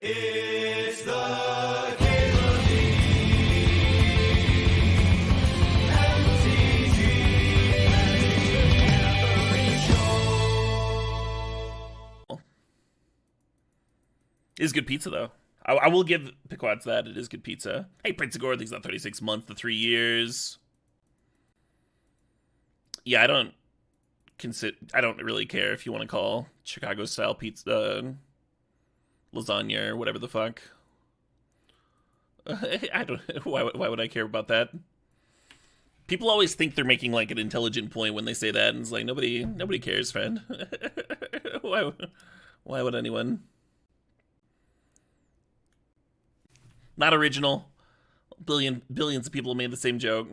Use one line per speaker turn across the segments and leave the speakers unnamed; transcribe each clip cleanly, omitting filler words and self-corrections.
It's the Game of the MTGO.
It is good pizza, though. I will give Piquats that. It is good pizza. Hey, Prince of Gore, thanks not 36 months to 3 years. Yeah, I don't really care if you want to call Chicago-style pizza lasagna or whatever the fuck. I don't. Why would I care about that? People always think they're making like an intelligent point when they say that, and it's like nobody cares, friend. Why would anyone? Not original. Billions of people made the same joke.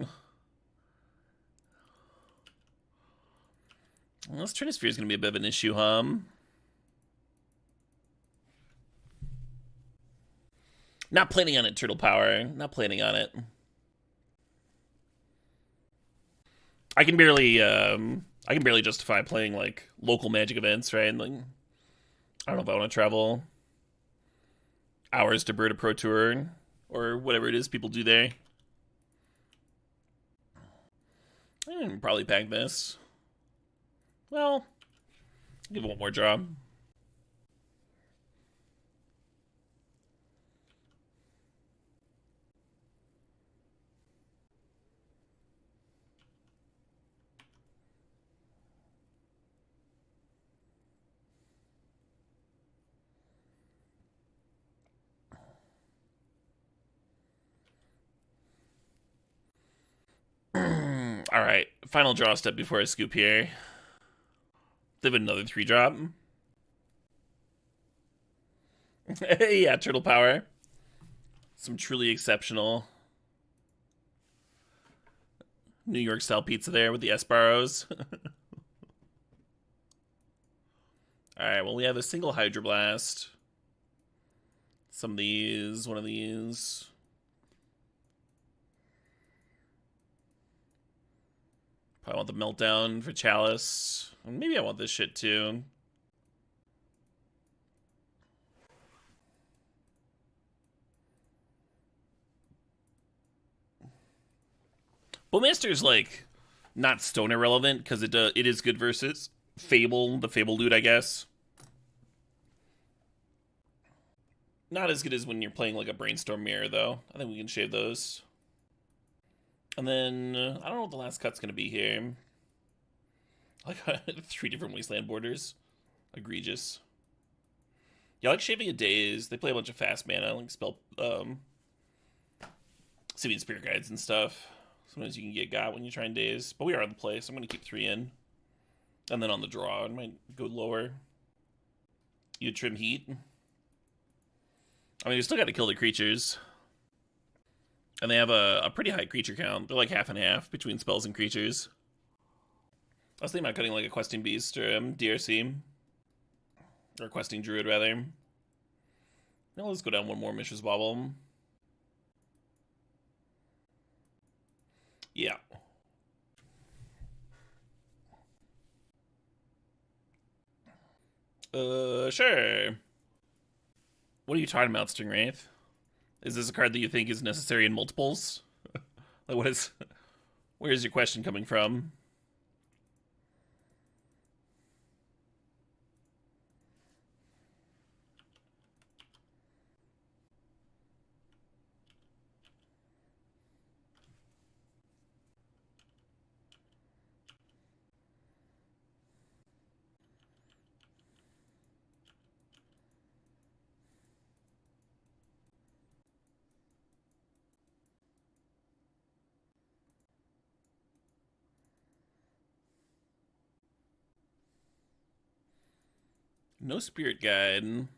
Well, this Trinisphere is going to be a bit of an issue, huh? Not planning on it, Turtle Power. Not planning on it. I can barely justify playing like local Magic events, right? Like, I don't know if I want to travel hours to Berta Pro Tour or whatever it is people do there. I can probably pack this. Well, I'll give it one more draw. All right, final draw step before I scoop here. They have another 3-drop. Yeah, Turtle Power. Some truly exceptional New York style pizza there with the Sbarrows. All right, well, we have a single Hydroblast. Some of these, one of these. Probably want the Meltdown for Chalice. Maybe I want this shit too. Bowmaster's like not stone irrelevant because it is good versus Fable, the Fable loot, I guess. Not as good as when you're playing like a Brainstorm mirror, though. I think we can shave those. And then, I don't know what the last cut's going to be here. Like, 3 different Wasteland borders. Egregious. Yeah, I like shaving a Daze. They play a bunch of fast mana, like spell, Simeon Spirit Guides and stuff. Sometimes you can get when you try and Daze. But we are on the play, so I'm going to keep 3 in. And then on the draw, I might go lower. You trim Heat. I mean, you still got to kill the creatures. And they have a pretty high creature count. They're like half and half between spells and creatures. I was thinking about cutting like a Questing Beast or DRC. Or Questing Druid, rather. Now let's go down one more Mishra's Bauble. Yeah. Sure. What are you talking about, Stingwraith? Is this a card that you think is necessary in multiples? Like, where is your question coming from? No Spirit Guide.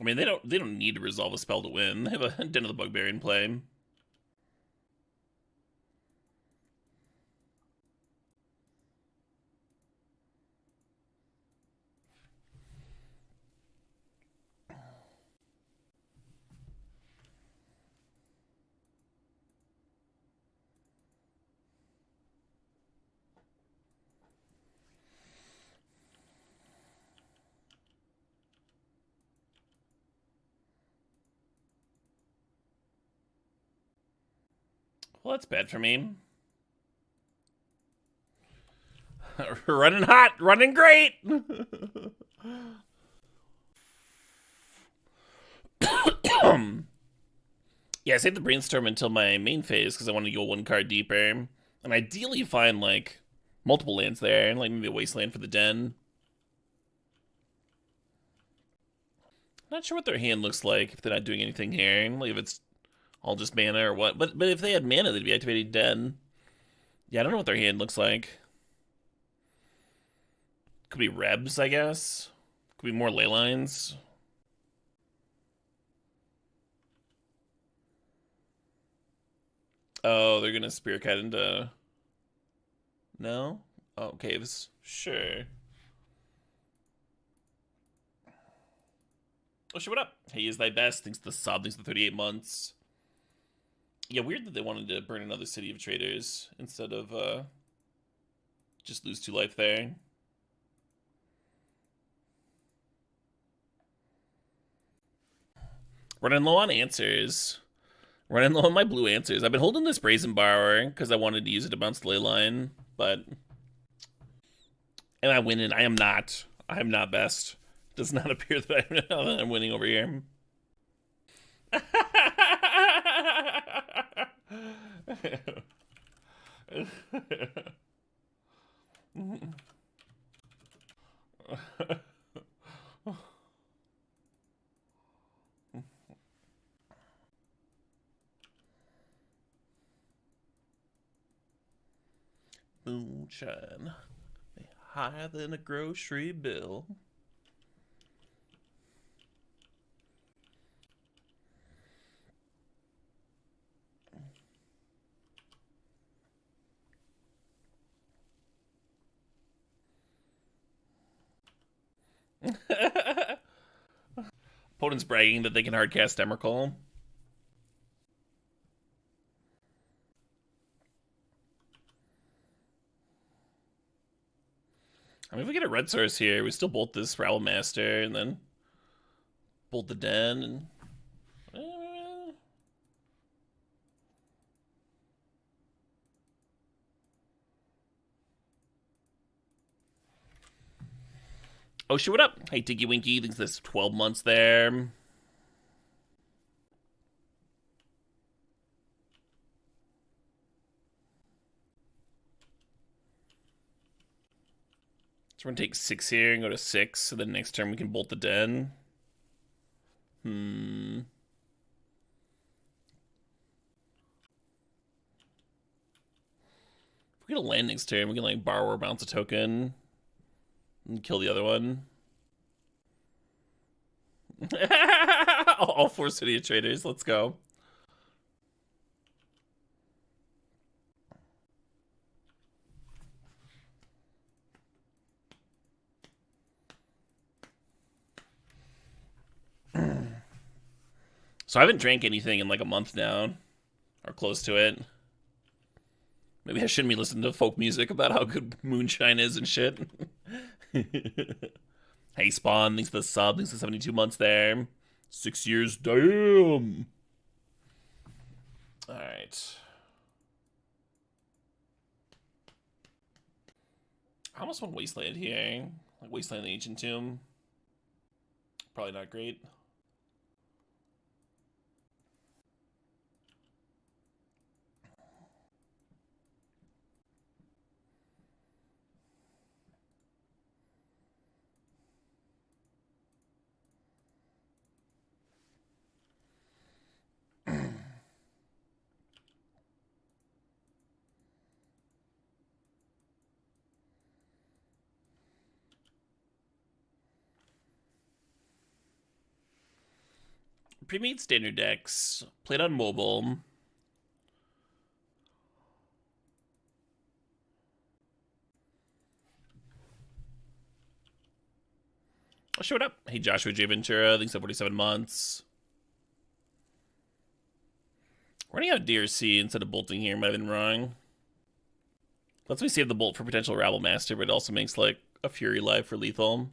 I mean, they don't need to resolve a spell to win. They have a Den of the Bugbear in play. Well, that's bad for me. Running hot, running great. Yeah, I saved the Brainstorm until my main phase because I wanted to go one card deeper. And ideally find, like, multiple lands there, and like maybe a Wasteland for the Den. Not sure what their hand looks like if they're not doing anything here. Like if it's all just mana or what. But if they had mana, they'd be activating Den. Yeah, I don't know what their hand looks like. Could be Rebs, I guess. Could be more ley lines. Oh, they're gonna Spirit Cat into... No? Oh, Caves. Sure. Oh shit, what up? Hey, is thy best. Thanks to the sub. Thanks to the 38 months. Yeah, weird that they wanted to burn another City of Traders instead of just lose 2 life there. Running low on answers. Running low on my blue answers. I've been holding this Brazen Borrower because I wanted to use it to bounce the ley line, but... Am I winning? I am not. I am not best. Does not appear that I'm winning over here. Moonshine. Higher than a grocery bill. Opponent's bragging that they can hardcast Emrakul. I mean, if we get a red source here, we still bolt this Rabble Master and then bolt the Den and... Oh shit, what up? Hey, Tinky Winky, thinks there's 12 months there. So we're gonna take 6 here and go to 6, so then next turn we can bolt the Den. If we get a land next turn, we can like borrow or bounce a token and kill the other one. All 4 City of Traders, let's go. So I haven't drank anything in like a month now, or close to it. Maybe I shouldn't be listening to folk music about how good moonshine is and shit. Hey, Spawn, thanks for the sub, thanks for 72 months there. 6 years, damn! Alright. I almost want Wasteland here. Like Wasteland the Ancient Tomb. Probably not great. Pre-made standard decks, played on mobile. I'll show it up. Hey, Joshua J. Ventura, thanks for 47 months. Running out DRC instead of bolting here might have been wrong. Lets me save the bolt for potential Rabble Master, but it also makes like a Fury live for lethal.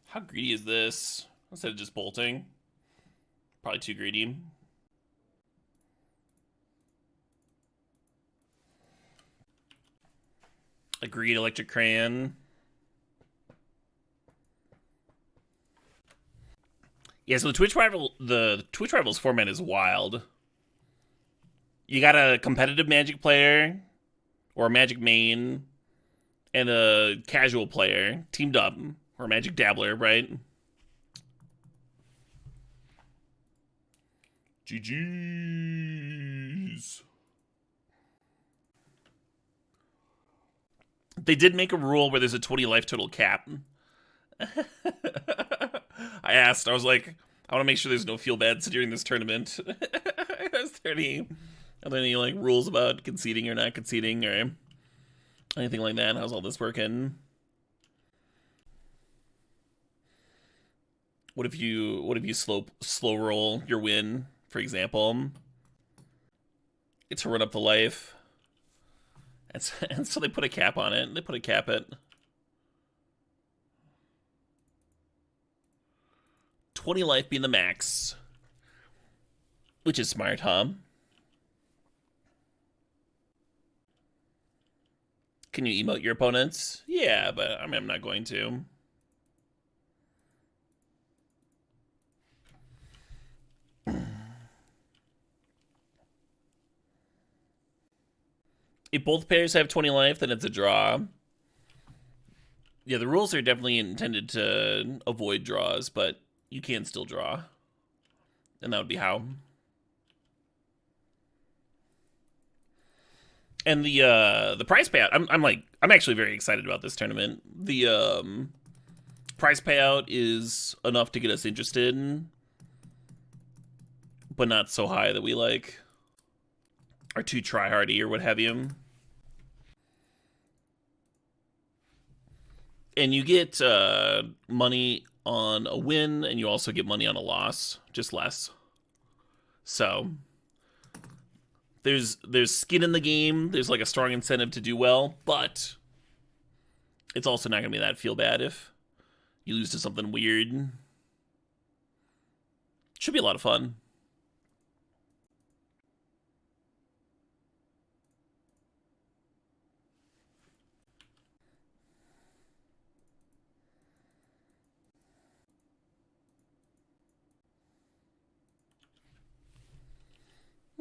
How greedy is this? Instead of just bolting. Probably too greedy. Agreed, Electric Crayon. Yeah, so the Twitch Rivals format is wild. You got a competitive Magic player or a Magic main and a casual player teamed up, or a Magic dabbler, right? GG's. They did make a rule where there's a 20 life total cap. I was like, I want to make sure there's no feel bads during this tournament. Are there any like rules about conceding or not conceding or anything like that? How's all this working? What if you slow roll your win, for example? It's to run up the life. And so they put a cap on it. They put a cap at 20 life being the max. Which is smart, huh? Can you emote your opponents? Yeah, but I mean, I'm not going to. If both pairs have 20 life, then it's a draw. Yeah, the rules are definitely intended to avoid draws, but you can still draw. And that would be how. And the prize payout, I'm actually very excited about this tournament. The prize payout is enough to get us interested, but not so high that we like are too try-hardy or what have you. And you get money on a win, and you also get money on a loss, just less. So there's skin in the game. There's like a strong incentive to do well, but it's also not gonna be that feel bad if you lose to something weird. Should be a lot of fun.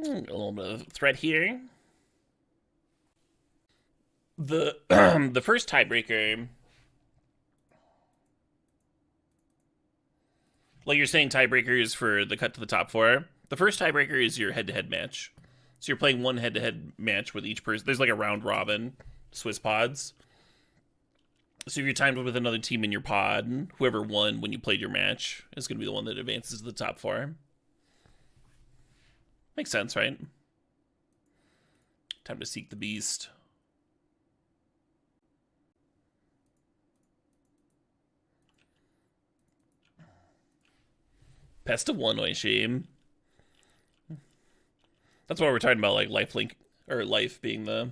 A little bit of threat here. The the first tiebreaker, like you're saying, tiebreakers for the cut to the top four. The first tiebreaker is your head-to-head match. So you're playing one head-to-head match with each person. There's like a round robin, Swiss pods. So if you're timed with another team in your pod, whoever won when you played your match is going to be the one that advances to the top four. Makes sense, right? Time to seek the beast. Best of one, Oishi. That's why we're talking about like lifelink or life being the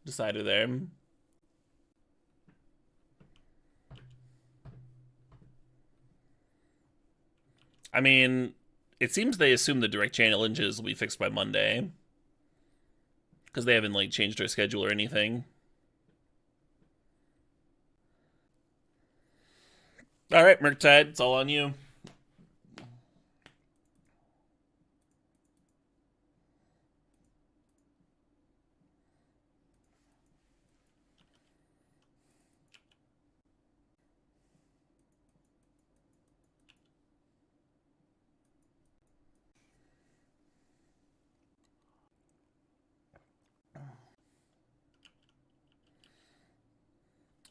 decider there. I mean, it seems they assume the direct challenges will be fixed by Monday, because they haven't like changed their schedule or anything. All right, Murktide, it's all on you.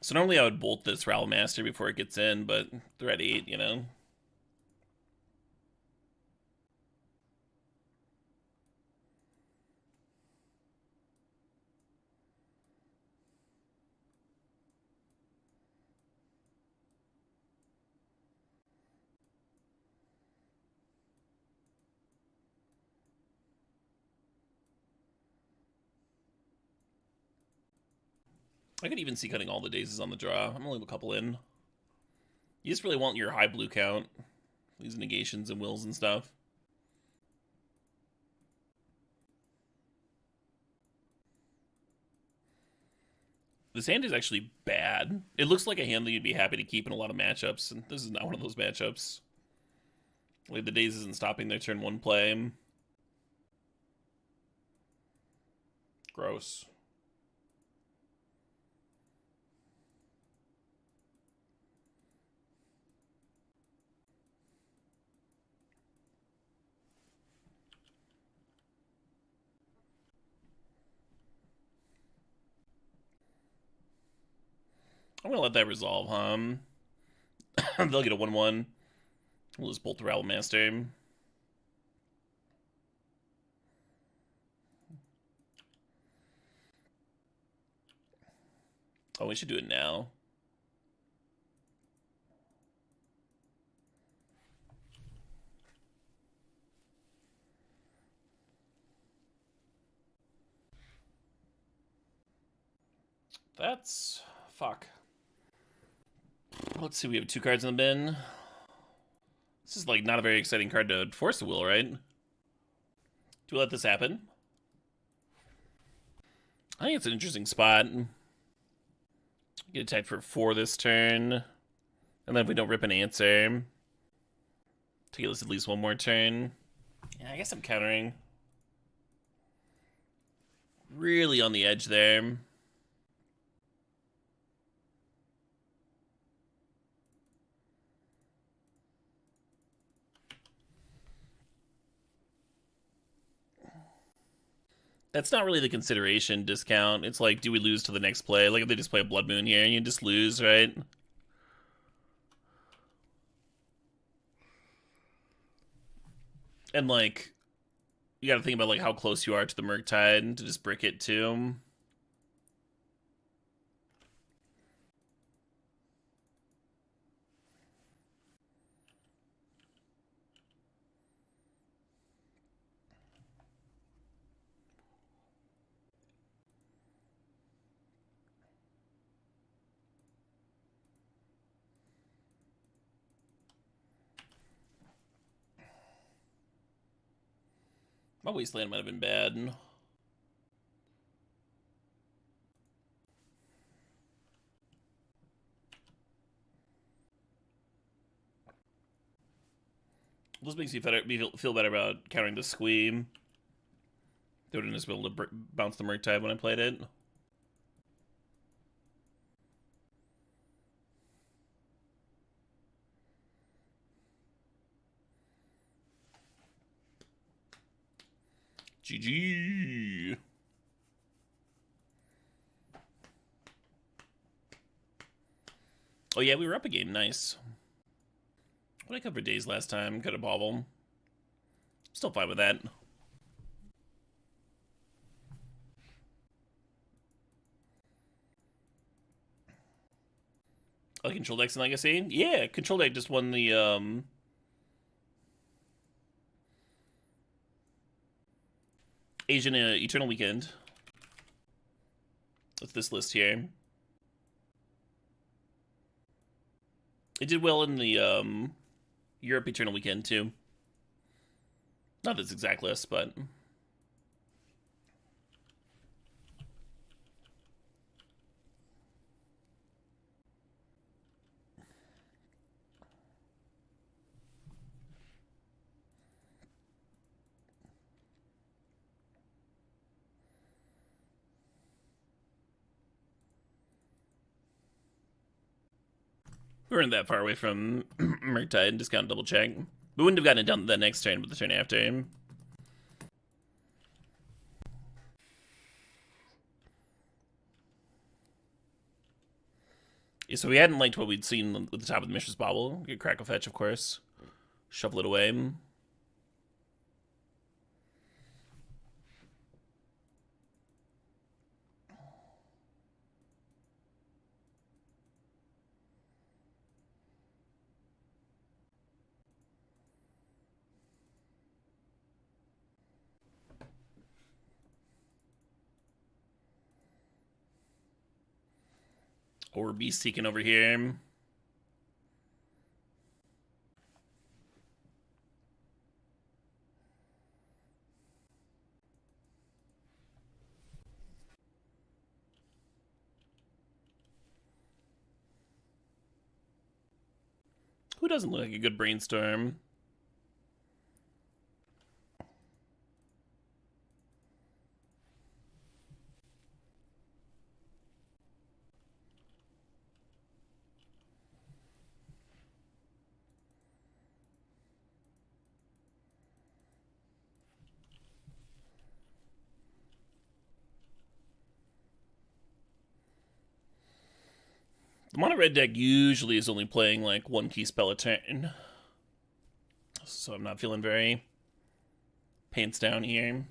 So normally I would bolt this Master before it gets in, but they're at 8, you know? I could even see cutting all the Dazes on the draw. I'm gonna leave a couple in. You just really want your high blue count. These negations and wills and stuff. This hand is actually bad. It looks like a hand that you'd be happy to keep in a lot of matchups, and this is not one of those matchups. Like, the Daze isn't stopping their turn 1 play. Gross. I'm gonna let that resolve, huh? They'll get a 1-1. We'll just bolt the Rabble Master. Oh, we should do it now. That's... fuck. Let's see, we have 2 cards in the bin. This is, like, not a very exciting card to force the will, right? Do we let this happen? I think it's an interesting spot. Get attacked for 4 this turn. And then if we don't rip an answer, to get us at least 1 more turn. Yeah, I guess I'm countering. Really on the edge there. That's not really the consideration discount. It's like, do we lose to the next play? Like, if they just play a Blood Moon here and you just lose, right? And, like, you gotta think about, like, how close you are to the Murktide to just brick it, too. My Wasteland might have been bad. This makes you feel better about countering the Squeam. They wouldn't just be able to bounce the Murktide when I played it. GG. Oh yeah, we were up a game. Nice. What did I cover Daze last time? Got a Bauble. Still fine with that. Oh, Control Deck's in Legacy? Yeah, Control Deck just won the Asian Eternal Weekend. That's this list here. It did well in the Europe Eternal Weekend too. Not this exact list, but we weren't that far away from Murktide and discount double check. We wouldn't have gotten it done the next turn, but the turn after. Yeah, so we hadn't liked what we'd seen at the top of the Mishra's Bauble. Get crack a fetch, of course. Shuffle it away. Or Beast Seeking over here. Who doesn't look like a good Brainstorm? The mono red deck usually is only playing like one key spell a turn. So I'm not feeling very pants down here.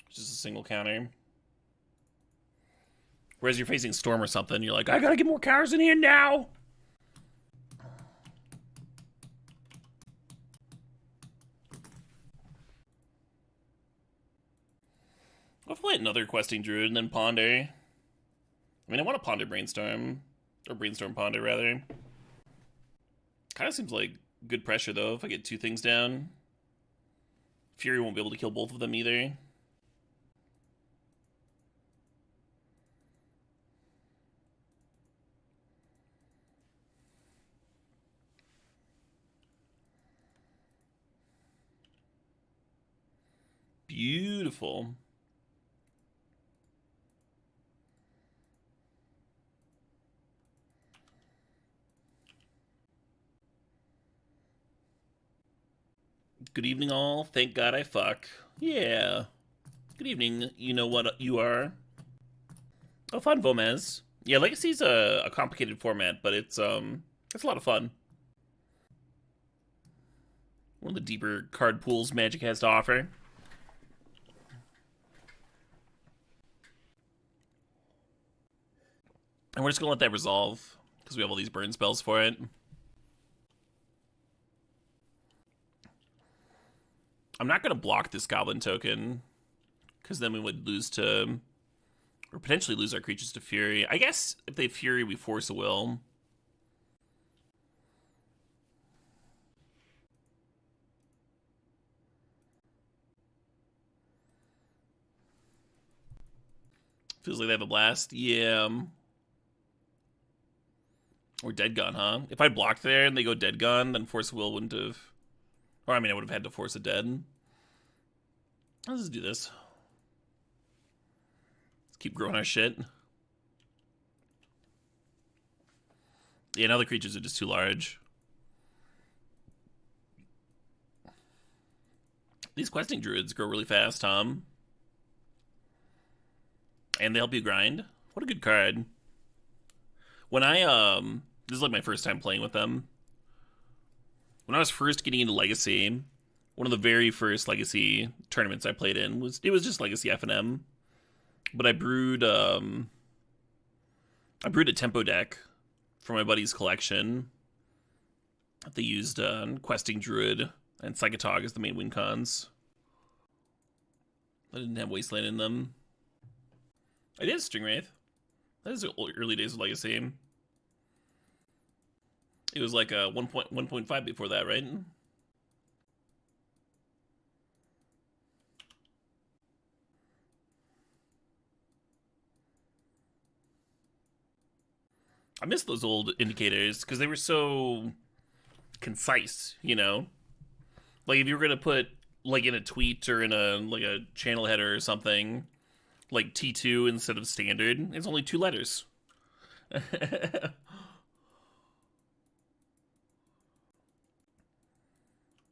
Just a single counter. Whereas you're facing Storm or something, you're like, I gotta get more counters in here now! I'll play another Questing Druid and then Ponder. I mean, I want to Ponder Brainstorm. Or Brainstorm Ponder, rather. Kind of seems like good pressure, though, if I get two things down. Fury won't be able to kill both of them, either. Beautiful. Good evening, all. Thank God I fuck. Yeah. Good evening. You know what you are. Oh, fun, Vomez. Yeah, Legacy's a complicated format, but it's a lot of fun. One of the deeper card pools Magic has to offer. And we're just gonna let that resolve, because we have all these burn spells for it. I'm not gonna block this Goblin token, because then we would lose to, or potentially lose our creatures to Fury. I guess if they Fury, we force a will. Feels like they have a blast. Yeah. Or Dead Gun, huh? If I blocked there and they go Dead Gun, then Force Will wouldn't have... Or, I mean, I would have had to force a Dead. Let's just do this. Let's keep growing our shit. Yeah, now the creatures are just too large. These Questing Druids grow really fast, Tom. And they help you grind. What a good card. When I, this is like my first time playing with them. When I was first getting into Legacy, one of the very first Legacy tournaments I played in was just Legacy FNM. But I brewed a tempo deck for my buddy's collection. They used Questing Druid and Psychotog as the main win cons. I didn't have Wasteland in them. I did Stingwraith. That is the early days of Legacy. It was like a 1.5 before that, right? I miss those old indicators because they were so concise, you know? Like if you were gonna put like in a tweet or in a channel header or something, like T2 instead of standard, it's only 2 letters.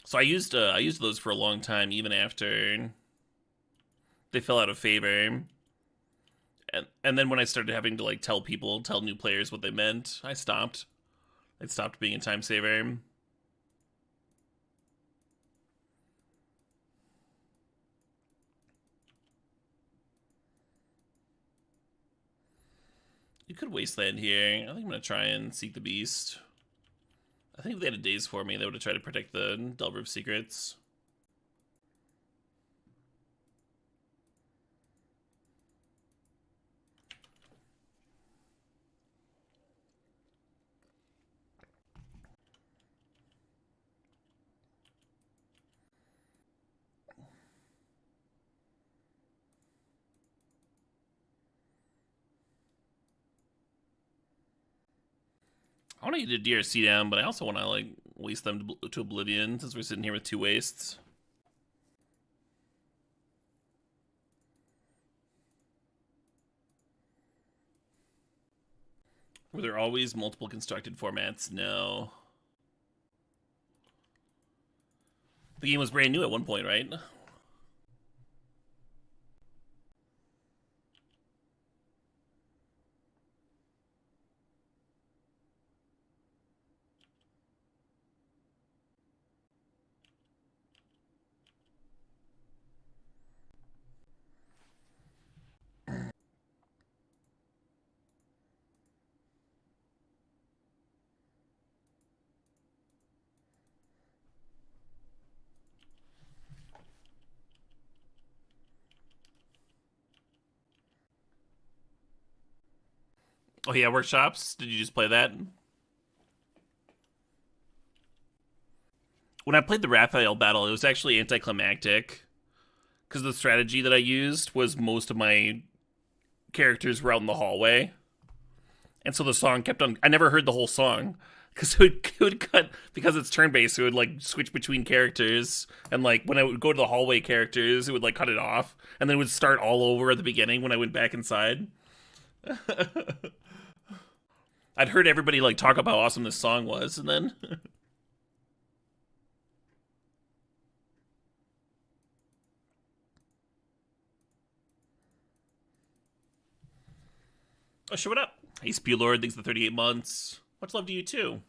So I used those for a long time, even after they fell out of favor. And then when I started having to like tell new players what they meant, I stopped. It stopped being a time saver. You could Wasteland here. I think I'm gonna try and Seek the Beast. I think if they had a Daze for me, they would have tried to protect the Delver of Secrets. I want to get a DRC down, but I also want to like waste them to oblivion since we're sitting here with 2 wastes. Were there always multiple constructed formats? No. The game was brand new at one point, right? Oh yeah, workshops. Did you just play that? When I played the Raphael battle, it was actually anticlimactic because the strategy that I used was most of my characters were out in the hallway, and so the song kept on. I never heard the whole song because it would cut because it's turn based. So it would like switch between characters, and like when I would go to the hallway characters, it would like cut it off, and then it would start all over at the beginning when I went back inside. I'd heard everybody like talk about how awesome this song was, and then oh, shit, what up? Hey, Spewlord, thanks for the 38 months. Much love to you too.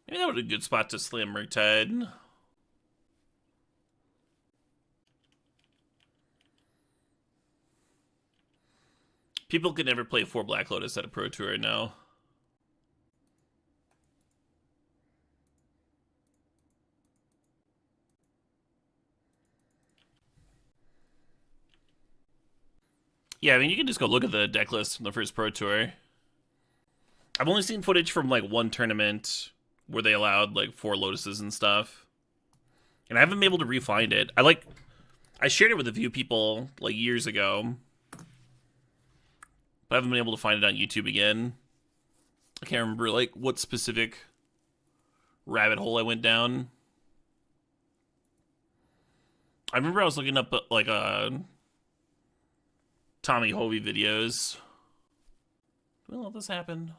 Maybe that would be a good spot to slam Murktide. People could never play 4 Black Lotus at a Pro Tour now. Yeah, I mean, you can just go look at the deck list from the first Pro Tour. I've only seen footage from, like, one tournament where they allowed, like, 4 Lotuses and stuff. And I haven't been able to re-find it. I shared it with a few people, like, years ago. But I haven't been able to find it on YouTube again. I can't remember, like, what specific rabbit hole I went down. I remember I was looking up, like, Tommy Hovey videos. Do we let this happen?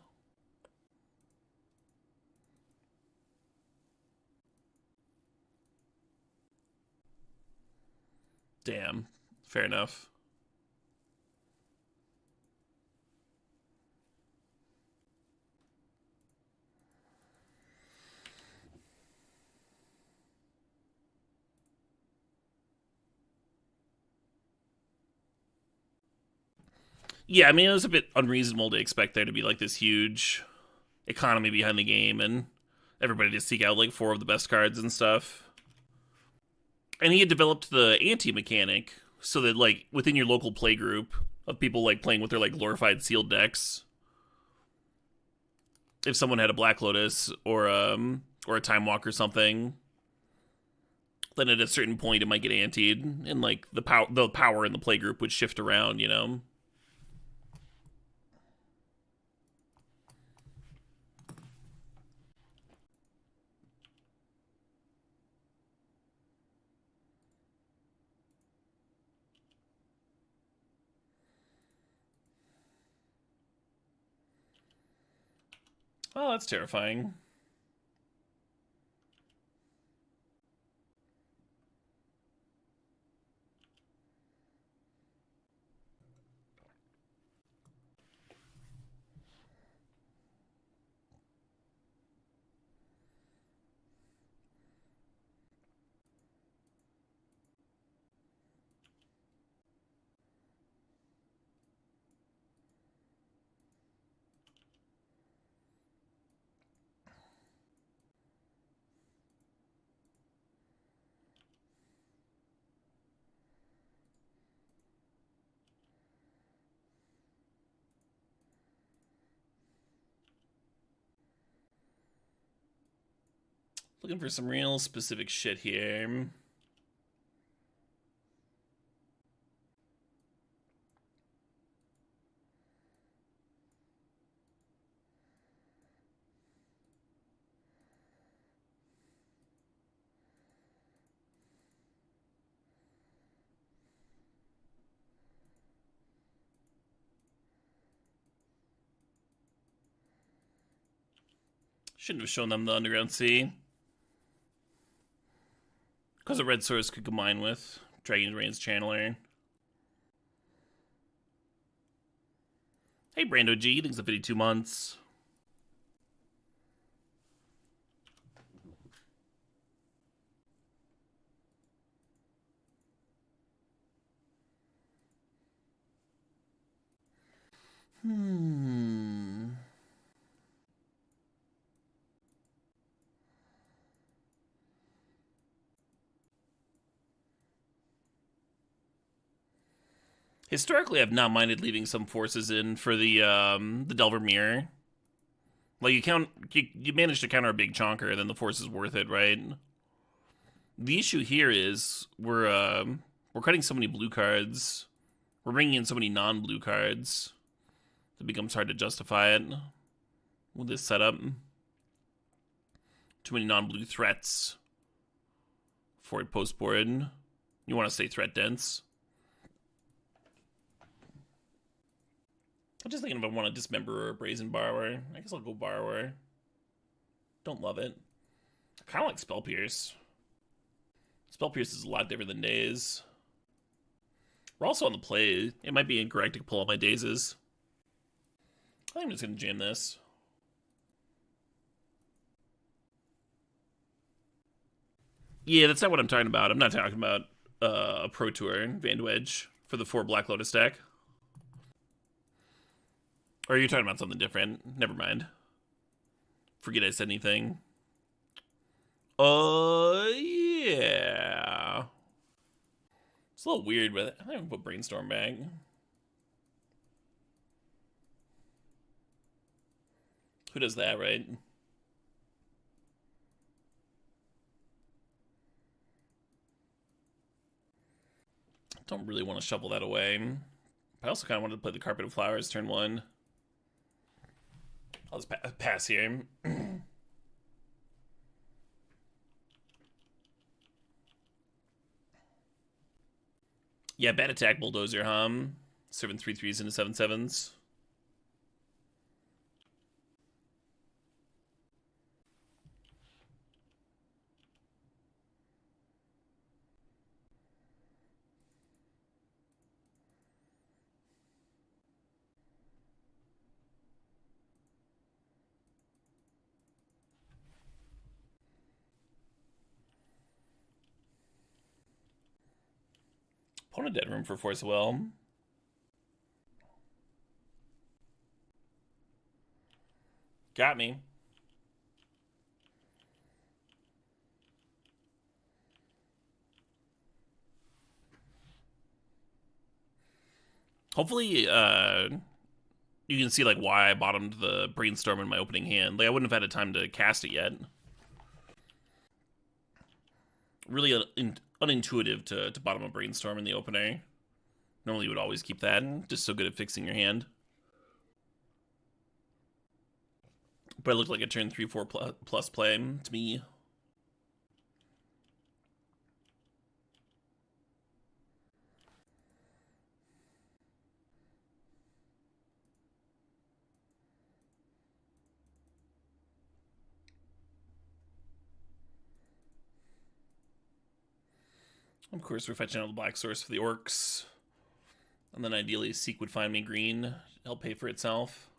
Damn. Fair enough. Yeah, I mean, it was a bit unreasonable to expect there to be, like, this huge economy behind the game and everybody to seek out, like, 4 of the best cards and stuff. And he had developed the anti-mechanic so that, like, within your local play group of people, like, playing with their, like, glorified sealed decks, if someone had a Black Lotus or a Time Walk or something, then at a certain point it might get antied, and, like, the power in the play group would shift around, you know? Oh, that's terrifying. Looking for some real specific shit here. Shouldn't have shown them the Underground Sea. Because a red source could combine with Dragon's Rain's Channeler. Hey, Brando G, thanks for 52 months. Historically, I've not minded leaving some forces in for the Delver Mirror. Like you manage to counter a big chonker, then the force is worth it, right? The issue here is we're cutting so many blue cards. We're bringing in so many non-blue cards. It becomes hard to justify it with this setup. Too many non-blue threats for a post board. You want to stay threat dense. I'm just thinking if I want a Dismember or a Brazen Borrower. I guess I'll go Borrower. Don't love it. I kind of like Spell Pierce. Spell Pierce is a lot different than Daze. We're also on the play. It might be incorrect to pull all my Dazes. I think I'm just going to jam this. Yeah, that's not what I'm talking about. I'm not talking about a Pro Tour Vandwedge for the 4 Black Lotus deck. Or are you talking about something different? Never mind. Forget I said anything. Yeah. It's a little weird, but I haven't put Brainstorm back. Who does that, right? Don't really want to shovel that away. I also kind of wanted to play the Carpet of Flowers turn 1. I'll just pass here. Yeah, bad attack Bulldozer, serving 3/3s into 7/7s. Opponent dead room for Force of Will. Got me. Hopefully, you can see like why I bottomed the Brainstorm in my opening hand. Like I wouldn't have had a time to cast it yet. Really unintuitive to bottom a Brainstorm in the opener. Normally you would always keep that. Just so good at fixing your hand. But it looked like a turn 3/4 plus play to me. Of course, we're fetching out the black source for the orcs. And then ideally, Seek would find me green. It'll pay for itself.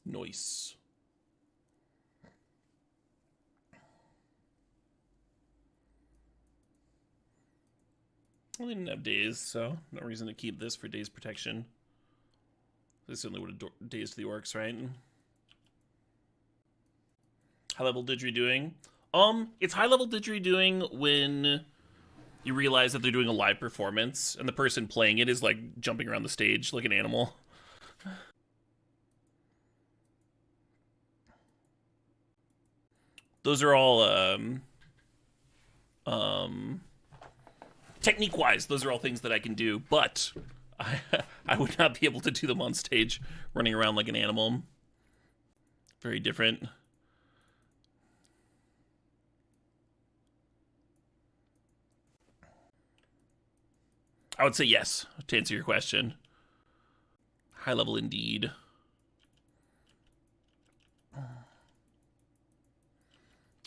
Nice. Well, they didn't have Daze, so no reason to keep this for Daze protection. They certainly would have dazed the orcs, right? High level didgeridoo doing? It's high level didgeridoo doing when you realize that they're doing a live performance and the person playing it is like jumping around the stage like an animal. Those are all technique-wise, those are all things that I can do, but I would not be able to do them on stage running around like an animal. Very different. I would say yes, to answer your question. High level indeed.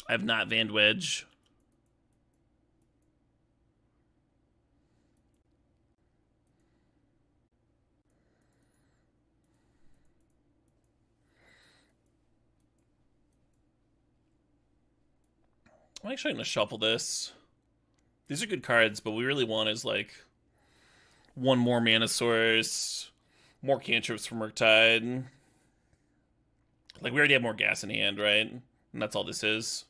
I have not Vand Wedge. I'm actually going to shuffle this. These are good cards, but what we really want is like one more mana source, more cantrips from Murktide. Like we already have more gas in hand, right? And that's all this is.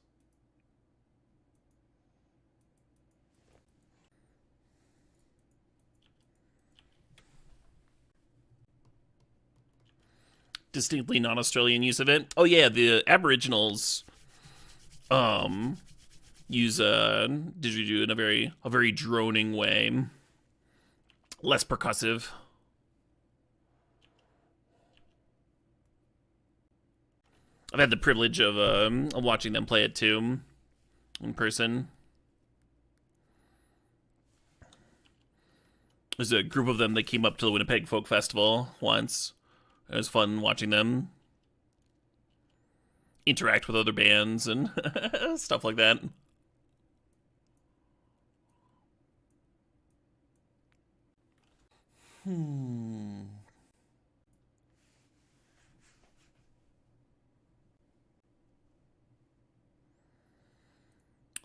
Distinctly non-Australian use of it. Oh yeah, the Aboriginals use didgeridoo in a very droning way. Less percussive. I've had the privilege of watching them play it too in person. There's a group of them that came up to the Winnipeg Folk Festival once. It was fun watching them interact with other bands and stuff like that.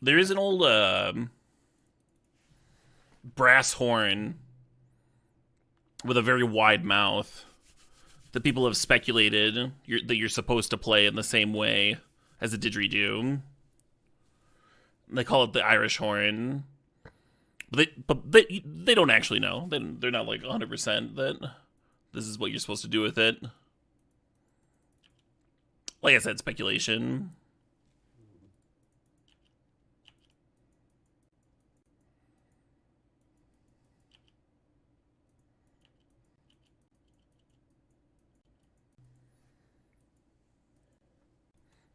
There is an old brass horn with a very wide mouth that people have speculated that you're supposed to play in the same way as a didgeridoo. They call it the Irish horn. But they don't actually know. They're not like 100% that this is what you're supposed to do with it. Like I said, speculation.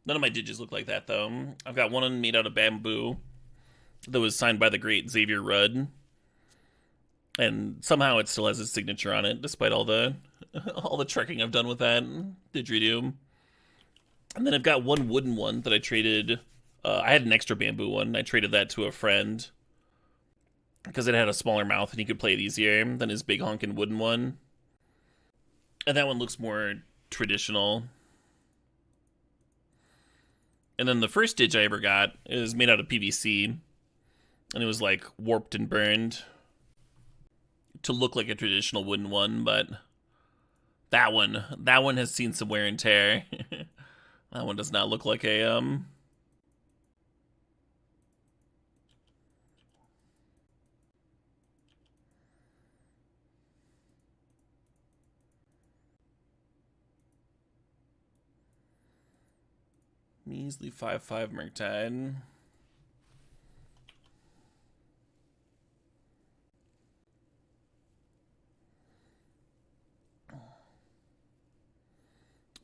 None of my digits look like that, though. I've got one made out of bamboo that was signed by the great Xavier Rudd. And somehow it still has his signature on it, despite all the trekking I've done with that didgeridoo. And then I've got one wooden one that I traded. I had an extra bamboo one. I traded that to a friend because it had a smaller mouth and he could play it easier than his big honkin' wooden one. And that one looks more traditional. And then the first Didge I ever got is made out of PVC. And it was like warped and burned to look like a traditional wooden one, but that one has seen some wear and tear. That one does not look like a measly 5/5 Murktide.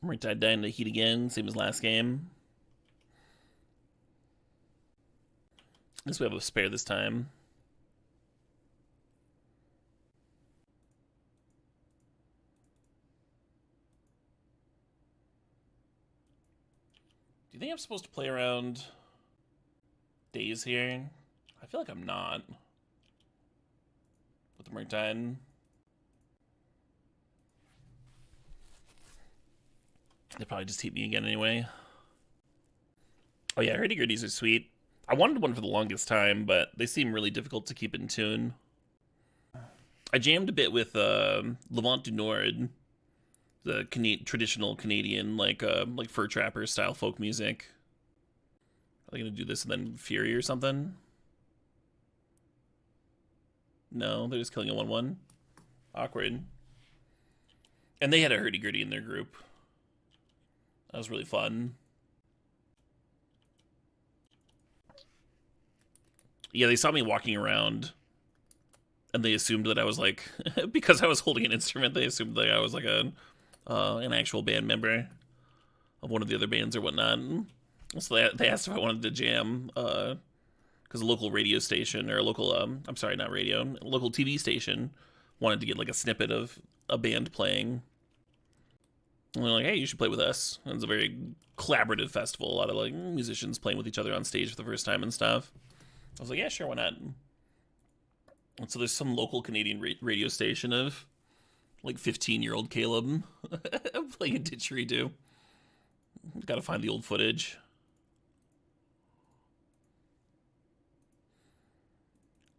Murktide dying to heat again, same as last game. At least we have a spare this time. Do you think I'm supposed to play around Daze here? I feel like I'm not. With the Murktide. They probably just heat me again anyway. Oh yeah, hurdy-gurdies are sweet. I wanted one for the longest time, but they seem really difficult to keep in tune. I jammed a bit with Levant du Nord, the traditional Canadian like fur trapper style folk music. Are they gonna do this and then Fury or something? No, they're just killing a 1/1. Awkward. And they had a hurdy-gurdy in their group. That was really fun. Yeah, they saw me walking around, and they assumed that I was like, because I was holding an instrument, they assumed that I was like an actual band member of one of the other bands or whatnot. So they asked if I wanted to jam, because a local radio station, or a local, I'm sorry, not radio, a local TV station wanted to get like a snippet of a band playing And they're like, hey, you should play with us. And it's a very collaborative festival. A lot of like musicians playing with each other on stage for the first time and stuff. I was like, yeah, sure, why not? And so there's some local Canadian radio station of like 15-year-old Caleb playing a didgeridoo. Gotta find the old footage.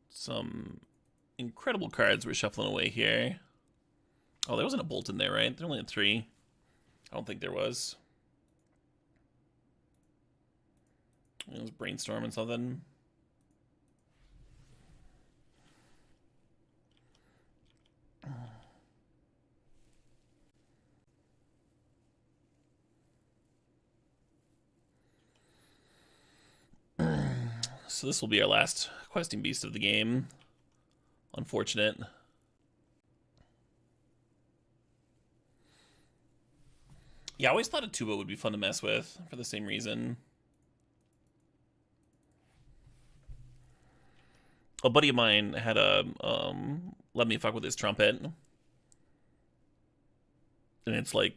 Some incredible cards we're shuffling away here. Oh, there wasn't a bolt in there, right? There only had 3. I don't think there was. It was Brainstorm and something. So this will be our last questing beast of the game. Unfortunate. Yeah, I always thought a tuba would be fun to mess with for the same reason. A buddy of mine had a let me fuck with his trumpet. And it's like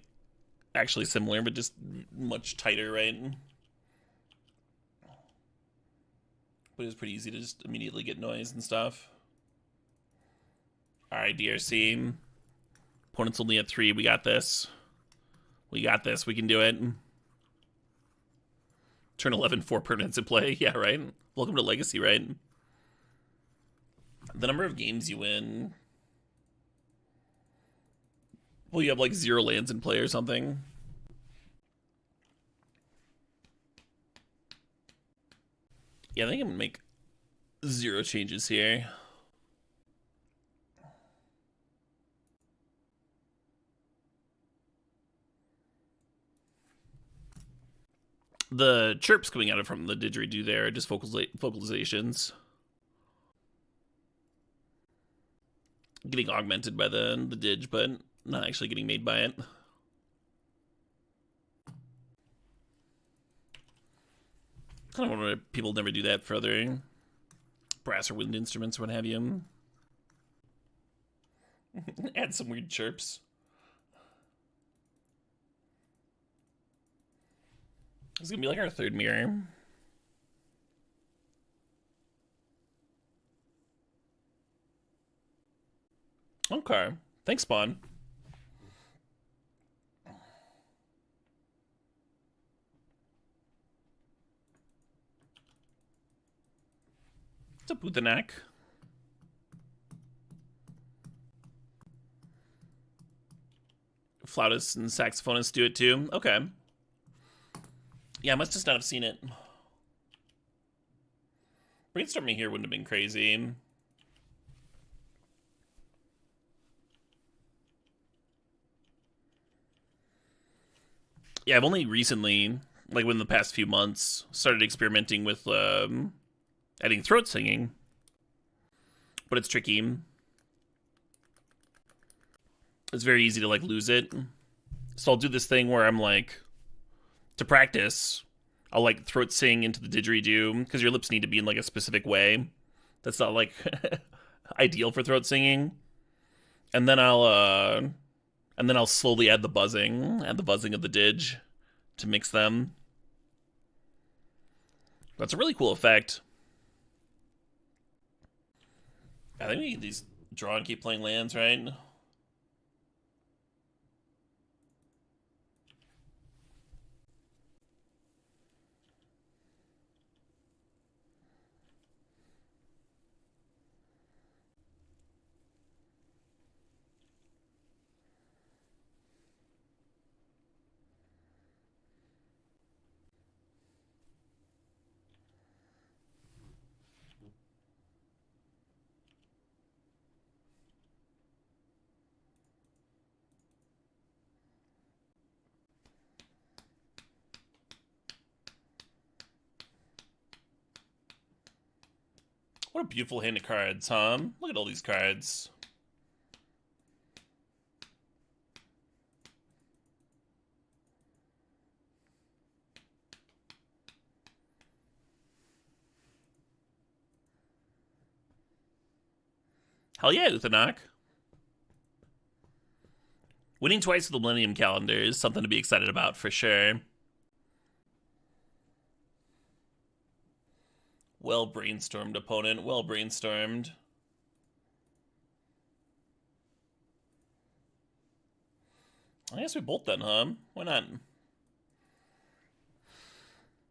actually similar, but just much tighter, right? But it was pretty easy to just immediately get noise and stuff. Alright, DRC. Opponent's only at 3. We got this. We got this. We can do it. Turn 11, 4 permanents in play. Yeah, right? Welcome to Legacy, right? The number of games you win. Well, you have like 0 lands in play or something. Yeah, I think I'm gonna make 0 changes here. The chirps coming out of from the didgeridoo there are just vocalizations. Getting augmented by the didge, but not actually getting made by it. Kind of wonder if people never do that for other brass or wind instruments or what have you. Add some weird chirps. It's gonna be like our 3rd mirror. Okay. Thanks, Spawn. What's up, Uthanak? Flautists and saxophonists do it too. Okay. Yeah, I must just not have seen it. Brainstorming here wouldn't have been crazy. Yeah, I've only recently, like within the past few months, started experimenting with adding throat singing. But it's tricky. It's very easy to like lose it. So I'll do this thing where I'm like, to practice, I'll like throat sing into the didgeridoo because your lips need to be in like a specific way. That's not like ideal for throat singing. And then I'll slowly add the buzzing of the didge to mix them. That's a really cool effect. I think we get these draw and keep playing lands, right? What a beautiful hand of cards, huh? Look at all these cards. Hell yeah, Uthanak. Winning twice with the Millennium Calendar is something to be excited about for sure. Well brainstormed, opponent. Well brainstormed. I guess we bolt then, huh? Why not?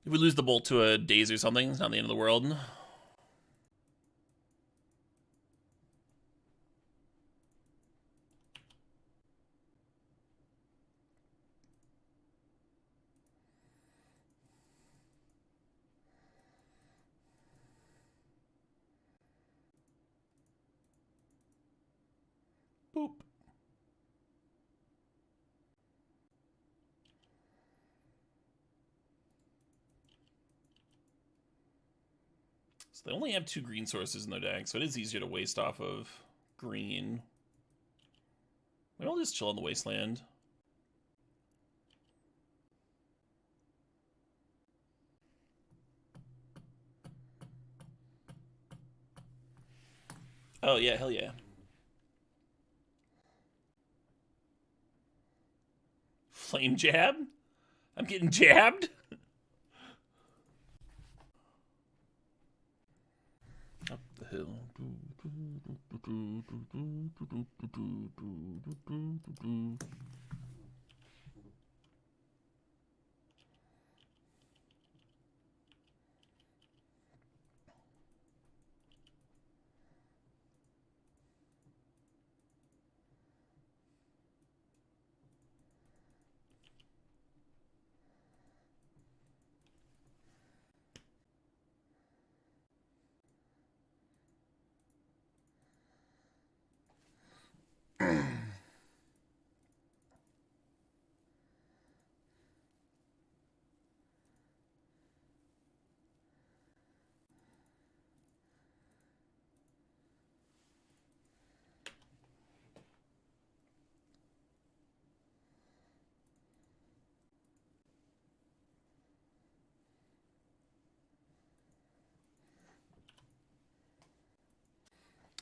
If we lose the bolt to a Daze or something, it's not the end of the world. Boop. So they only have 2 green sources in their deck, so it is easier to waste off of green. Maybe I'll just chill on the Wasteland. Oh yeah, hell yeah. Flame jab? I'm getting jabbed? Up the hill.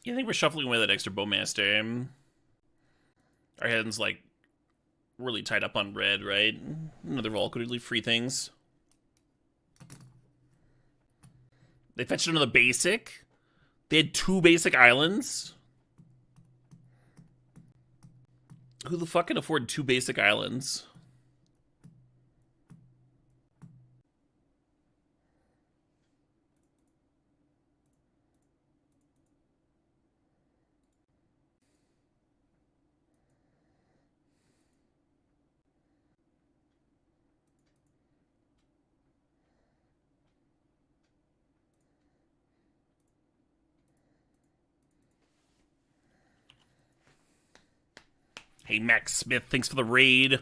Yeah, I think we're shuffling away that extra Bowmaster. Our hands, like, really tied up on red, right? Another Volk could really free things. They fetched another basic. They had 2 basic islands. Who the fuck can afford 2 basic islands? Hey, Max Smith, thanks for the raid.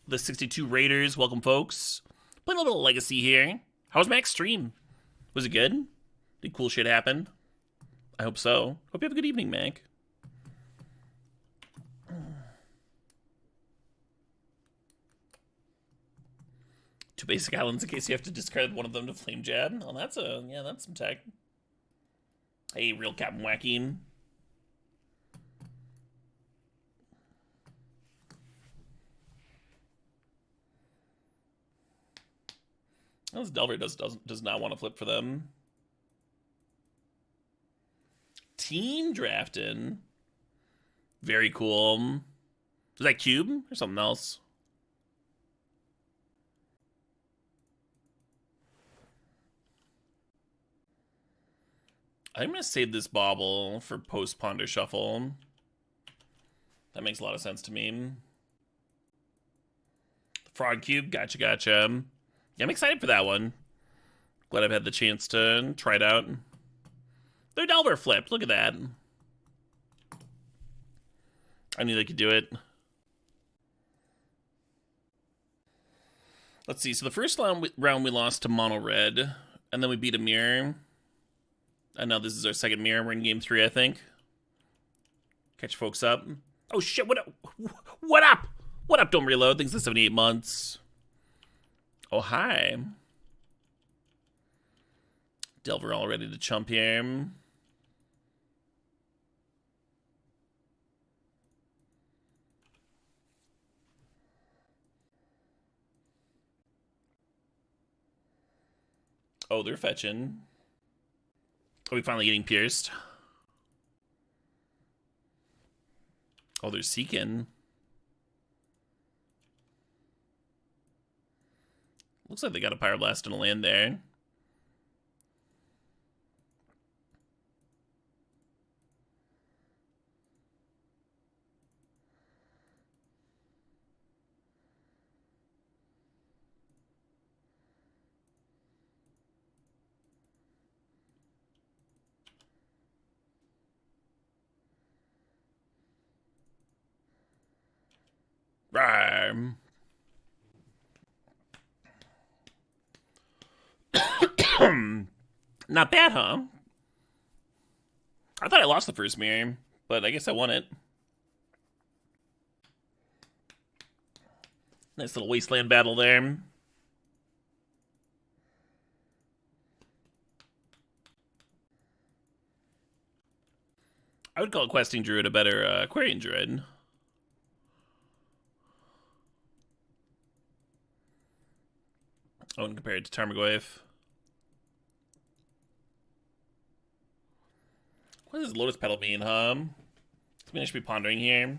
The 62 Raiders, welcome, folks. Playing a little Legacy here. How was Mac's stream? Was it good? Did cool shit happen? I hope so. Hope you have a good evening, Mac. Two basic islands in case you have to discard one of them to Flame Jad. Oh, that's that's some tech. Hey, real Captain Wacky. This Delver does not want to flip for them. Team drafting. Very cool. Is that Cube or something else? I'm going to save this Bauble for post-Ponder Shuffle. That makes a lot of sense to me. Frog Cube, gotcha. Yeah, I'm excited for that one. Glad I've had the chance to try it out. Their Delver flipped, look at that. I knew they could do it. Let's see, so the first round we lost to Mono Red, and then we beat a mirror. And now this is our second mirror. We're in game 3, I think. Catch folks up. Oh shit, what up? What up? What up, don't reload. Thanks to 78 months. Oh, hi. Delver all ready to chump here. Oh, they're fetching. Are we finally getting pierced? Oh, they're seeking. Looks like they got a Pyroblast and a land there. Rawr. Not bad, huh? I thought I lost the first mirror, but I guess I won it. Nice little Wasteland battle there. I would call Questing Druid a better Aquarian Druid. I wouldn't compare it to Tarmogoyf. What does Lotus Petal mean, huh? Something I should be pondering here.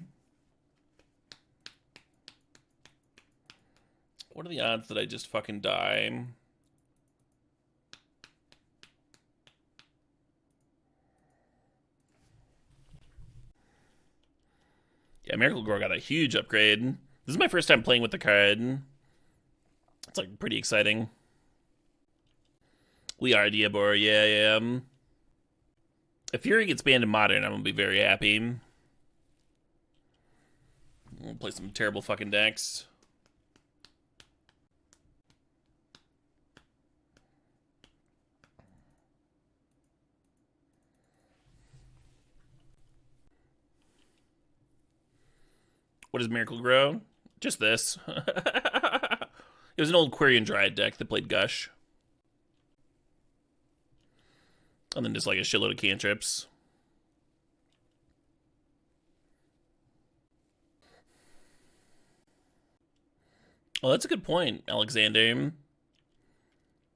What are the odds that I just fucking die? Yeah, Miracle Grow got a huge upgrade. This is my first time playing with the card. It's like pretty exciting. We are Diabor, yeah. If Fury gets banned in Modern, I'm gonna be very happy. We'll play some terrible fucking decks. What does Miracle Grow? Just this. It was an old Quarian Dryad deck that played Gush. And then just like a shitload of cantrips. Oh, that's a good point, Alexander.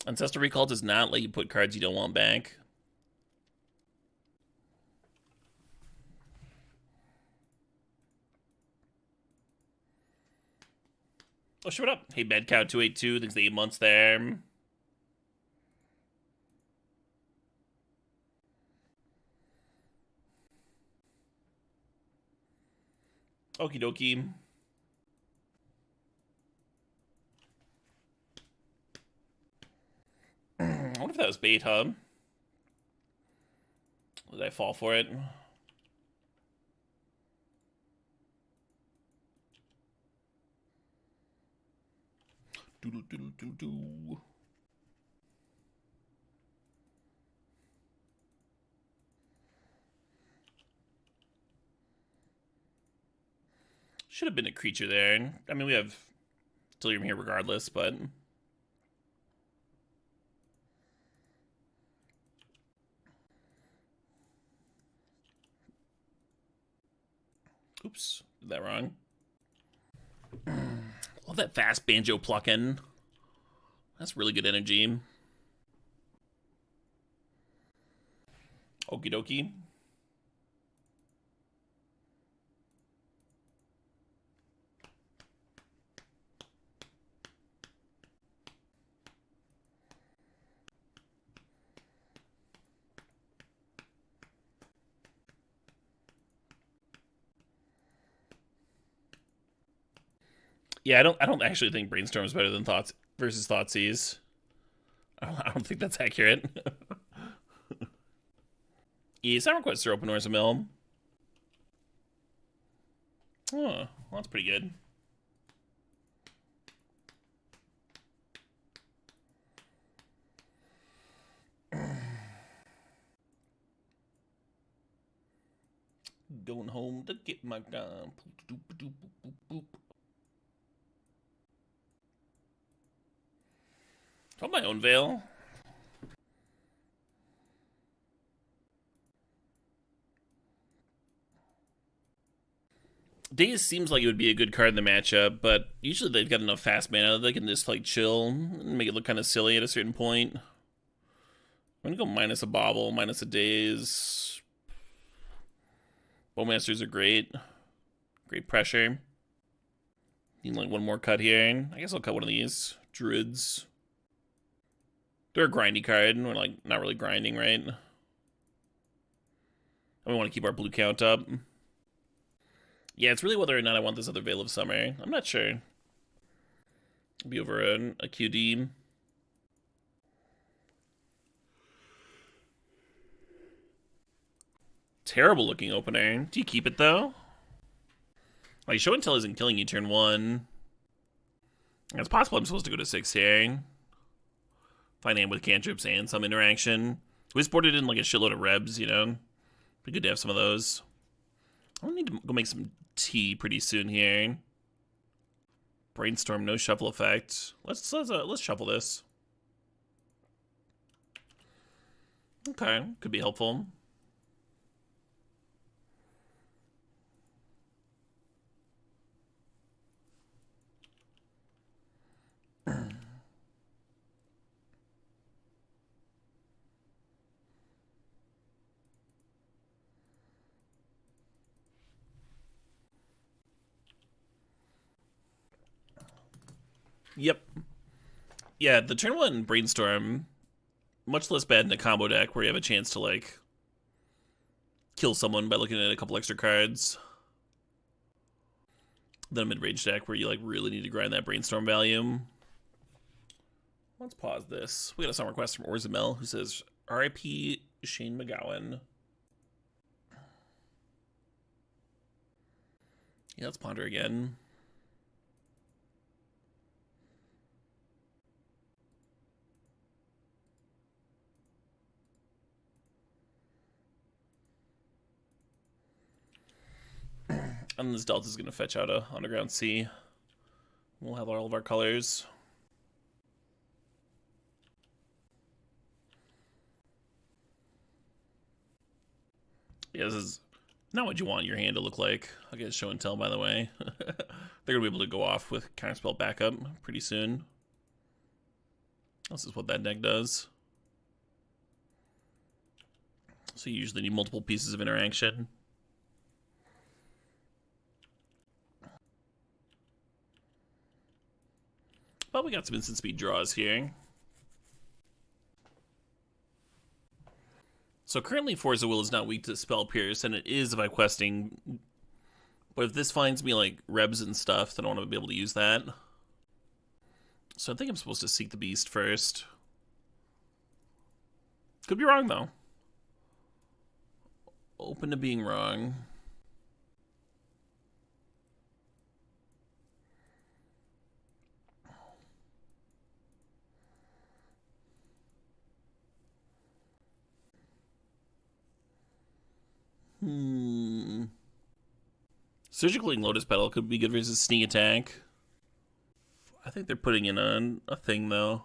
Ancestor Recall does not let you put cards you don't want back. Oh, shut up. Hey, Bad Cow 282, thanks for the 8 months there. Okie dokie. I wonder if that was bait, huh? Did I fall for it? Doodle doodle doodle doo. Should have been a creature there. I mean, we have Delirium here regardless, but... Oops, did that wrong. Love that fast banjo plucking. That's really good energy. Okie dokie. Yeah, I don't actually think Brainstorm is better than Thoughts versus Thoughtseize. I don't think that's accurate. Yeah, some requests are open Orza Mill. Oh, well, that's pretty good. Going home to get my gun. From my own veil. Daze seems like it would be a good card in the matchup, but usually they've got enough fast mana that they can just like chill and make it look kind of silly at a certain point. I'm gonna go minus a Bauble, minus a Daze. Bowmasters are great. Great pressure. Need like one more cut here. I guess I'll cut one of these. Druids. They're a grindy card, and we're like not really grinding, right? And we want to keep our blue count up. Yeah, it's really whether or not I want this other Veil of Summer. I'm not sure. It'll be over a QD. Terrible looking opener. Do you keep it though? Like, show and tell isn't killing you turn 1. It's possible I'm supposed to go to 6 here. Find him with cantrips and some interaction. We sported in like a shitload of rebs, you know? Be good to have some of those. I'll need to go make some tea pretty soon here. Brainstorm, no shuffle effect. Let's shuffle this. Okay, could be helpful. Yep. Yeah, the turn 1 Brainstorm, much less bad in a combo deck where you have a chance to, like, kill someone by looking at a couple extra cards. Than a mid-range deck where you, like, really need to grind that Brainstorm value. Let's pause this. We got a song request from Orzamel who says, R.I.P. Shane McGowan. Yeah, let's ponder again. And this Delta is going to fetch out a Underground Sea. We'll have all of our colors. Yeah, this is not what you want your hand to look like. I'll get show and tell, by the way. They're going to be able to go off with Counterspell backup pretty soon. This is what that deck does. So you usually need multiple pieces of interaction. But we got some instant speed draws here. So currently Force of Will is not weak to Spell Pierce, and it is if I'm questing. But if this finds me like Rebs and stuff, then I want to be able to use that. So I think I'm supposed to Seek the Beast first. Could be wrong though. Open to being wrong. Surgically Lotus Petal could be good versus Sneak Attack. I think they're putting in a thing though.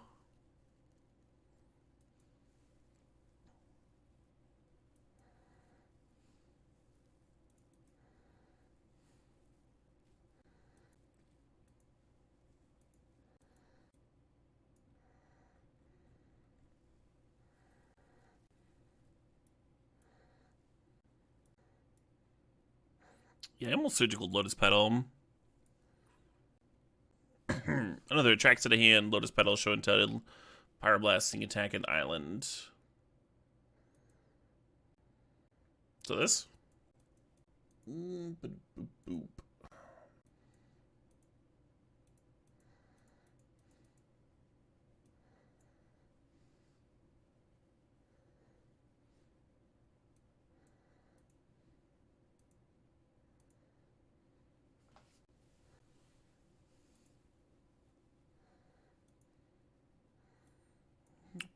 Yeah, almost Surgical Lotus Petal. Another attracts to the hand, Lotus Petal, show and tell, Pyroblast, Sing Attack, and Island. So this? Boop.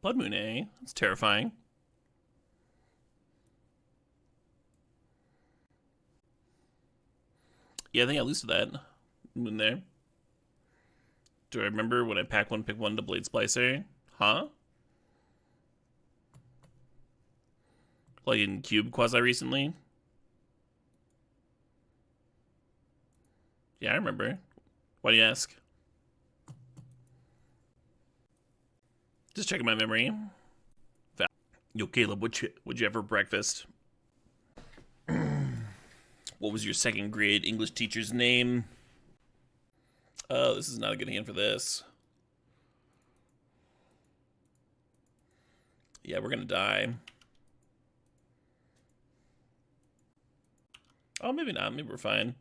Blood Moon, eh? That's terrifying. Yeah, I think I lose to that moon there. Do I remember when I pack one, pick one to Blade Splicer? Huh? Like in Cube Quasi recently? Yeah, I remember. Why do you ask? Just checking my memory. Yo, Caleb, what'd you have for breakfast? What was your second grade English teacher's name? Oh, this is not a good hand for this. Yeah, we're gonna die. Oh, maybe not. Maybe we're fine.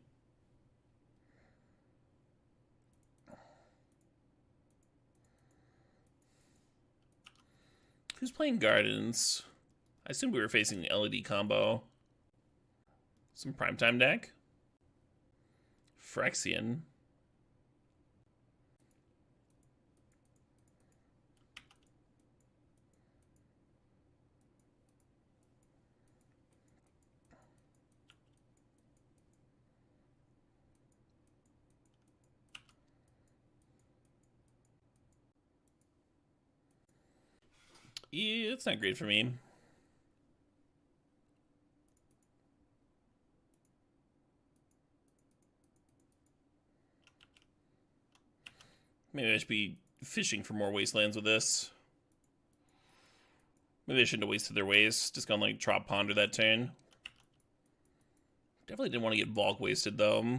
Who's playing Gardens? I assume we were facing the LED combo. Some primetime deck. Phyrexian. Yeah, it's not great for me. Maybe I should be fishing for more Wastelands with this. Maybe I shouldn't have wasted their waste. Just gonna like Trop Ponder that turn. Definitely didn't want to get Volk wasted though.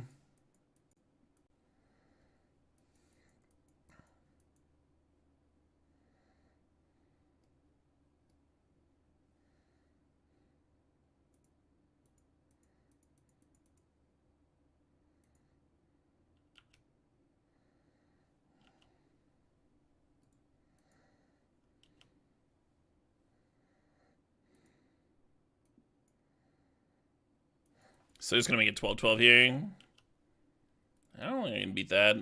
So just gonna make it 12-12 here. I don't think I can beat that.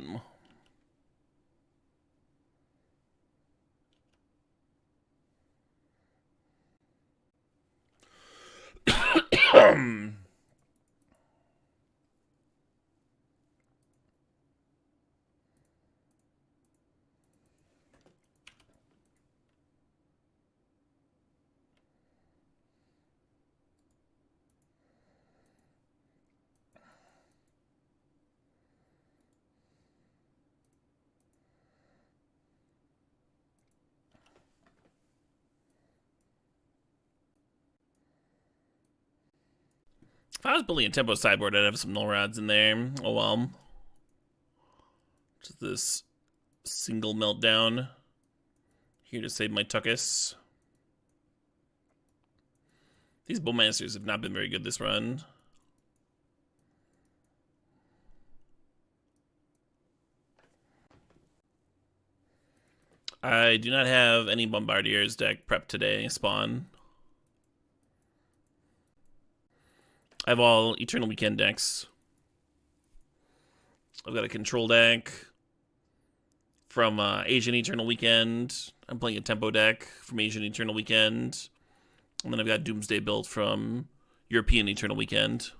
If I was building a tempo sideboard, I'd have some null rods in there. Oh well. Just this single meltdown. Here to save my Tuckus. These Bowmasters have not been very good this run. I do not have any Bombardiers deck prep today, Spawn. I have all Eternal Weekend decks. I've got a control deck from Asian Eternal Weekend. I'm playing a tempo deck from Asian Eternal Weekend. And then I've got Doomsday built from European Eternal Weekend.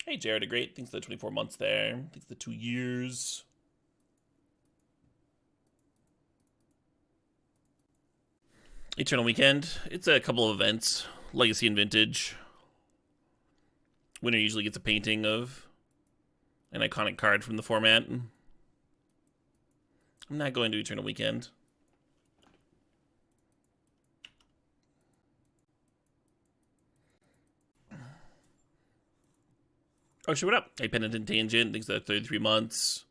Hey, Jared, a great. Thanks for the 24 months there. Thanks for the 2 years. Eternal Weekend. It's a couple of events. Legacy and Vintage. Winner usually gets a painting of an iconic card from the format. I'm not going to Eternal Weekend. Oh, shit, what up? Hey, Penitent Tangent. Thanks for the 33 months.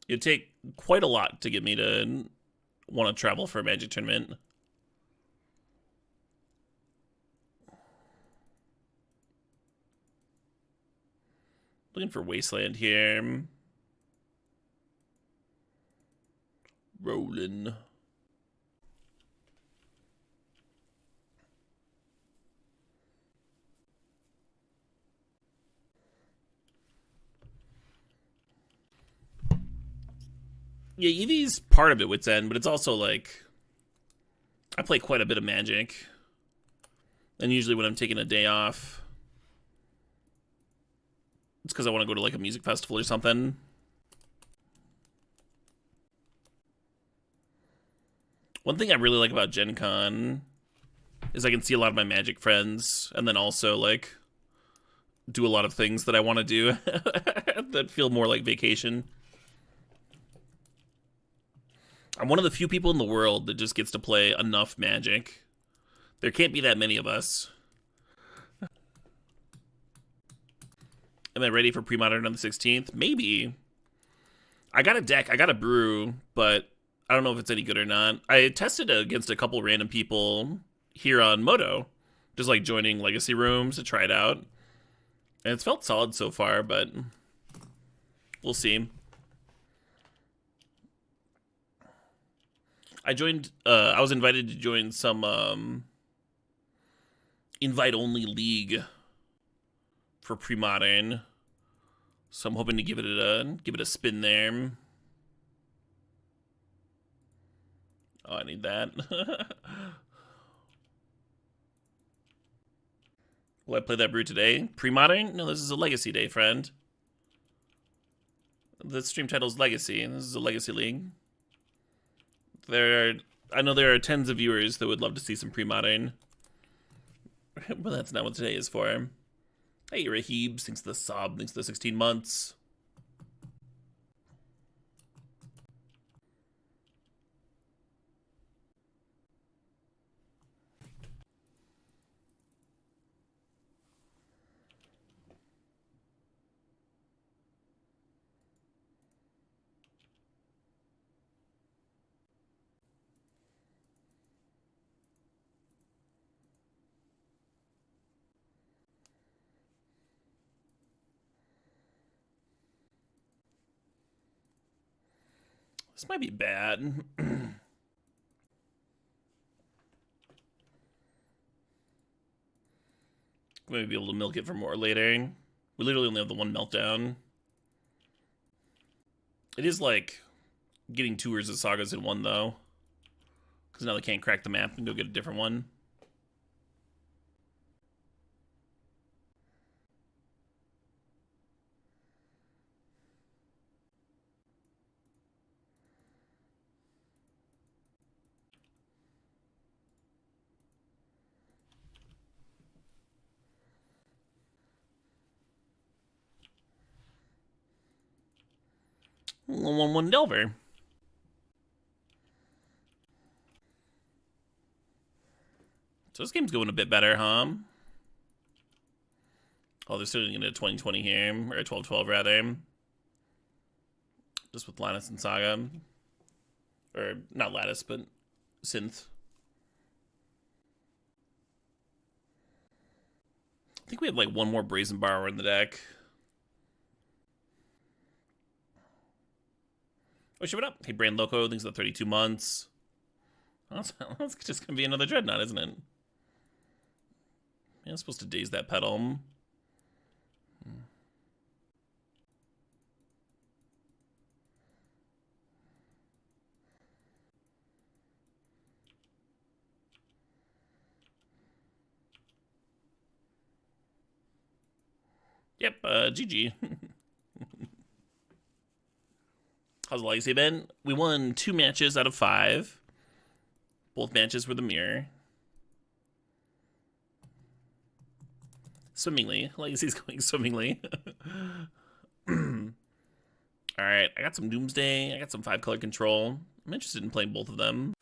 It'd take quite a lot to get me to want to travel for a Magic tournament. Looking for Wasteland here. Rolling. Yeah, Eevee's part of it, Wit's End, but it's also like I play quite a bit of Magic. And usually when I'm taking a day off, it's because I want to go to like a music festival or something. One thing I really like about Gen Con is I can see a lot of my Magic friends and then also like do a lot of things that I want to do that feel more like vacation. I'm one of the few people in the world that just gets to play enough Magic. There can't be that many of us. Am I ready for pre-modern on the 16th? Maybe. I got a deck. I got a brew, but I don't know if it's any good or not. I tested against a couple random people here on Moto, just like joining legacy rooms to try it out. And it's felt solid so far, but we'll see. I was invited to join some invite-only league for pre-modern, so I'm hoping to give it a spin there. Oh, I need that. Will I play that brew today? Pre-modern? No, this is a legacy day, friend. The stream title's Legacy, and this is a legacy league. I know there are tens of viewers that would love to see some pre-modern. But that's not what today is for. Hey, Rahibs, thanks to the sub, thanks to the 16 months. This might be bad. Maybe be able to milk it for more later. We literally only have the one Meltdown. It is like getting two Urza Sagas in one, though. Because now they can't crack the map and go get a different one. One Delver. So this game's going a bit better, huh? Oh, they're still doing it at 2020 here, or 1212 rather. Just with Lattice and Saga. Or not Lattice, but Synth. I think we have like one more Brazen Borrower in the deck. Oh, shit, what up? Hey, Brand Loco, thanks for the 32 months. That's just gonna be another Dreadnought, isn't it? Yeah, I'm supposed to daze that pedal. Yep, GG. How's the legacy been? We won 2 matches out of 5. Both matches were the mirror. Swimmingly. Legacy's going swimmingly. Alright, I got some Doomsday. I got some 5-color control. I'm interested in playing both of them.